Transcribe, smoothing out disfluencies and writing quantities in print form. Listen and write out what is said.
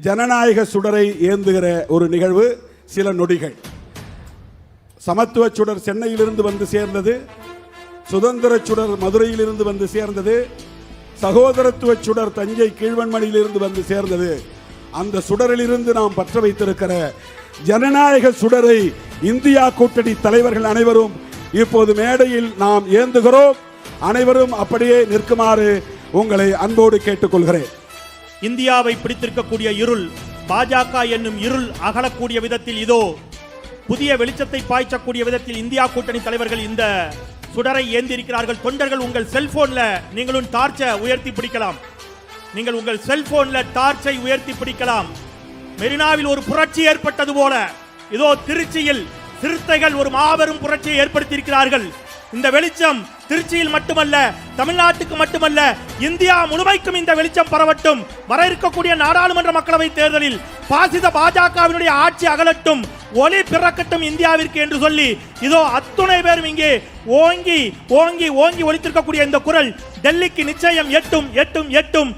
ஜனநாயக சுடரை ஏந்துகிற ஒரு நிகழ்வு. சில நொடிகள். சமத்துவ சுடர் சென்னையிலிருந்து வந்து சேர்ந்தது, சுதந்திர சுடர் மதுரையிலிருந்து வந்து சேர்ந்தது, சகோதரத்துவ சுடர் தஞ்சை கீழ்வன்மணியிலிருந்து வந்து சேர்ந்தது. அந்த சுடரிலிருந்து நாம் பற்ற வைத்திருக்கிற ஜனநாயக சுடரை இந்தியா கூட்டணி தலைவர்கள் அனைவரும் இப்போது மேடையில் நாம் ஏந்துகிறோம். அனைவரும் அப்படியே நிற்குமாறு உங்களை அன்போடு கேட்டுக்கொள்கிறேன். இந்தியாவை பிடித்திருக்கக்கூடிய இருள், பாஜக என்னும் இருள் அகலக்கூடிய விதத்தில் இதோ புதிய வெளிச்சத்தை பாய்ச்சக்கூடிய விதத்தில் இந்தியா கூட்டணி தலைவர்கள் இந்த சுடரை ஏந்திருக்கிறார்கள். தொண்டர்கள் உங்கள் செல்போன்ல நீங்களும் டார்ச்சை உயர்த்தி பிடிக்கலாம். நீங்கள் உங்கள் செல்போன்ல டார்ச்சை உயர்த்தி பிடிக்கலாம். மெரினாவில் ஒரு புரட்சி ஏற்பட்டது போல இதோ திருச்சியில் சிறுத்தைகள் ஒரு மாபெரும் புரட்சியை ஏற்படுத்தியிருக்கிறார்கள். இந்த வெளிச்சம் திருச்சியில் மட்டுமல்ல, தமிழ்நாட்டுக்கு மட்டுமல்ல, இந்தியா முழுமைக்கும் இந்த வெளிச்சம் பரவட்டும். வர இருக்கக்கூடிய நாடாளுமன்ற மக்களவை தேர்தலில் பாசித பாஜகவினுடைய ஆட்சி அகலட்டும், ஒளி பிறக்கட்டும் இந்தியாவிற்கு என்று சொல்லி இதோ அத்துணை பேரும் இங்கே ஓங்கி ஓங்கி ஓங்கி ஒலித்திருக்கக்கூடிய இந்த குரல் டெல்லிக்கு நிச்சயம் எட்டும் எட்டும் எட்டும்.